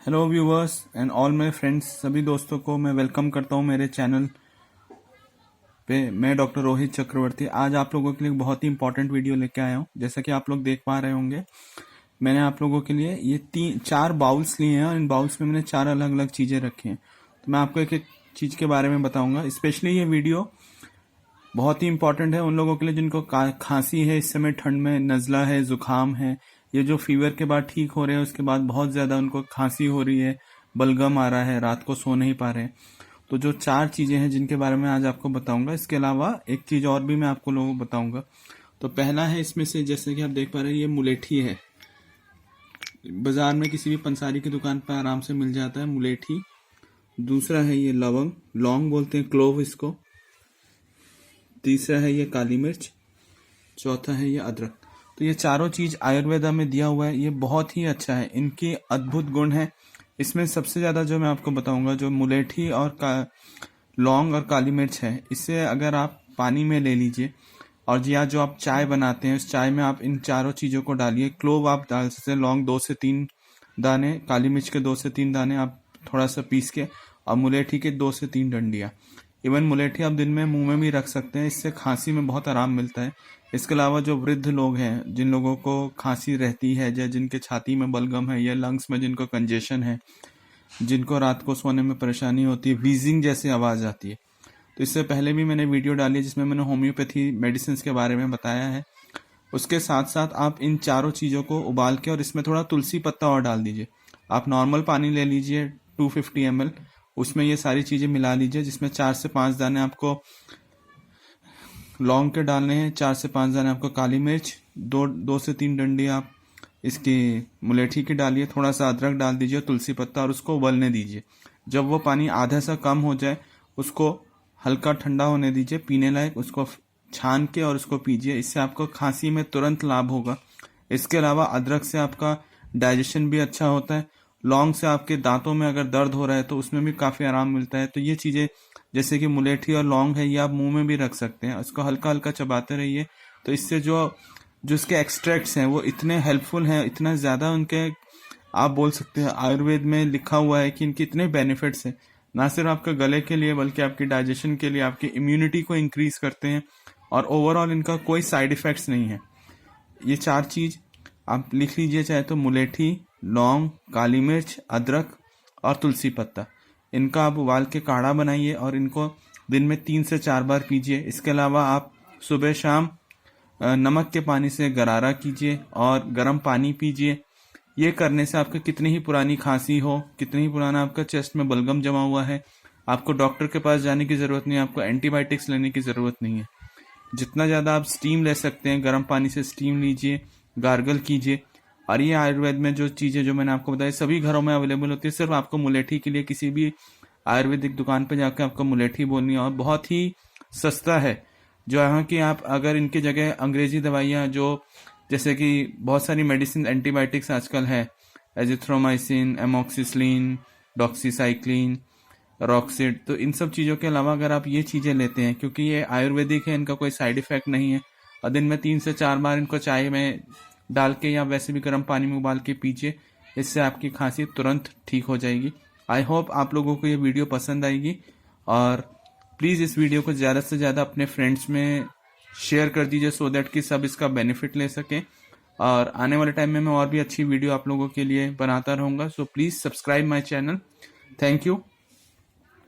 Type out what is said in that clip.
Hello viewers and all my friends, सभी दोस्तों को मैं वेलकम करता हूं मेरे चैनल पे। मैं डॉक्टर रोहित चक्रवर्ती आज आप लोगों के लिए बहुत ही इंपॉर्टेंट वीडियो लेके आया हूं। जैसा कि आप लोग देख पा रहे होंगे, मैंने आप लोगों के लिए ये चार बाउल्स लिए हैं और इन बाउल्स में मैंने चार अलग अलग चीज़ें रखी हैं। तो मैं आपको एक एक चीज़ के बारे में बताऊंगा। स्पेशली ये वीडियो बहुत ही इंपॉर्टेंट है उन लोगों के लिए जिनको खांसी है, इस समय ठंड में नज़ला है, जुकाम है, ये जो फीवर के बाद ठीक हो रहे हैं उसके बाद बहुत ज़्यादा उनको खांसी हो रही है, बलगम आ रहा है, रात को सो नहीं पा रहे हैं। तो जो चार चीज़ें हैं जिनके बारे में आज आपको बताऊंगा, इसके अलावा एक चीज़ और भी मैं आपको लोगों को बताऊंगा। तो पहला है इसमें से, जैसे कि आप देख पा रहे हैं, ये मुलेठी है। बाजार में किसी भी पंसारी की दुकान पर आराम से मिल जाता है मुलेठी। दूसरा है ये लवंग, लौंग बोलते हैं, क्लोव इसको। तीसरा है ये काली मिर्च। चौथा है ये अदरक। तो ये चारों चीज आयुर्वेदा में दिया हुआ है, ये बहुत ही अच्छा है, इनके अद्भुत गुण हैं। इसमें सबसे ज्यादा जो मैं आपको बताऊंगा, जो मुलेठी और लौंग और काली मिर्च है, इसे अगर आप पानी में ले लीजिए और या जो आप चाय बनाते हैं उस चाय में आप इन चारों चीजों को डालिए। क्लोव आप डाल सकते हैं, लौंग 2 से 3 दाने, काली मिर्च के 2 से 3 दाने आप थोड़ा सा पीस के, और मुलेठी के 2 से 3 डंडियां। इवन मुलेठी आप दिन में मुंह में भी रख सकते हैं, इससे खांसी में बहुत आराम मिलता है। इसके अलावा जो वृद्ध लोग हैं, जिन लोगों को खांसी रहती है, या जिनके छाती में बलगम है, या लंग्स में जिनको कंजेशन है, जिनको रात को सोने में परेशानी होती है, वीजिंग जैसी आवाज़ आती है, तो इससे पहले भी मैंने वीडियो डाली है जिसमें मैंने होम्योपैथी मेडिसिन के बारे में बताया है। उसके साथ साथ आप इन चारों चीज़ों को उबाल के और इसमें थोड़ा तुलसी पत्ता और डाल दीजिए। आप नॉर्मल पानी ले लीजिए 250 ml, उसमें ये सारी चीज़ें मिला लीजिए, जिसमें 4 से 5 दाने आपको लौंग के डालने हैं, 4 से 5 दाने आपको काली मिर्च, 2 से 3 डंडी आप इसकी मुलेठी की डालिए, थोड़ा सा अदरक डाल दीजिए, तुलसी पत्ता, और उसको उबलने दीजिए। जब वो पानी आधा सा कम हो जाए, उसको हल्का ठंडा होने दीजिए, पीने लायक, उसको छान के और उसको पीजिए। इससे आपको खांसी में तुरंत लाभ होगा। इसके अलावा अदरक से आपका डाइजेशन भी अच्छा होता है। लौंग से आपके दांतों में अगर दर्द हो रहा है तो उसमें भी काफ़ी आराम मिलता है। तो ये चीज़ें जैसे कि मुलेठी और लौंग है, ये आप मुंह में भी रख सकते हैं, इसको हल्का हल्का चबाते रहिए। तो इससे जो जो इसके एक्सट्रैक्ट्स हैं वो इतने हेल्पफुल हैं, इतना ज़्यादा उनके, आप बोल सकते हैं आयुर्वेद में लिखा हुआ है कि इनके इतने बेनिफिट्स हैं, ना सिर्फ आपके गले के लिए बल्कि आपकी डाइजेशन के लिए, आपकी इम्यूनिटी को इंक्रीज करते हैं, और ओवरऑल इनका कोई साइड इफ़ेक्ट्स नहीं है। ये चार चीज़ आप लिख लीजिए, चाहे तो मुलेठी, लौंग, काली मिर्च, अदरक और तुलसी पत्ता। इनका आप उबाल के काढ़ा बनाइए और इनको दिन में 3 से 4 बार पीजिए। इसके अलावा आप सुबह शाम नमक के पानी से गरारा कीजिए और गर्म पानी पीजिए। ये करने से आपका कितनी ही पुरानी खांसी हो, कितनी ही पुराना आपका चेस्ट में बलगम जमा हुआ है, आपको डॉक्टर के पास जाने की ज़रूरत नहीं है, आपको एंटीबायोटिक्स लेने की ज़रूरत नहीं है। जितना ज़्यादा आप स्टीम ले सकते हैं, गर्म पानी से स्टीम लीजिए, गार्गल कीजिए। और ये आयुर्वेद में जो चीज़ें जो मैंने आपको बताई सभी घरों में अवेलेबल होती है। सिर्फ आपको मुलेठी के लिए किसी भी आयुर्वेदिक दुकान पर जाकर आपको मुलेठी बोलनी है, और बहुत ही सस्ता है। जो यहाँ की आप अगर इनकी जगह अंग्रेजी दवाइयाँ, जो जैसे कि बहुत सारी मेडिसिन एंटीबायोटिक्स आजकल है, एजिथ्रोमाइसिन, एमोक्सिसिलिन, डॉक्सीसाइक्लिन, रॉक्सिड, तो इन सब चीज़ों के अलावा अगर आप ये चीज़ें लेते हैं, क्योंकि ये आयुर्वेदिक है, इनका कोई साइड इफेक्ट नहीं है, और दिन में 3 से 4 बार इनको चाय में डाल के या वैसे भी गर्म पानी में उबाल के पीजिए। इससे आपकी खांसी तुरंत ठीक हो जाएगी। आई होप आप लोगों को ये वीडियो पसंद आएगी, और प्लीज़ इस वीडियो को ज़्यादा से ज़्यादा अपने फ्रेंड्स में शेयर कर दीजिए, सो दैट कि सब इसका बेनिफिट ले सकें। और आने वाले टाइम में मैं और भी अच्छी वीडियो आप लोगों के लिए बनाता रहूँगा। So please subscribe my channel. Thank you.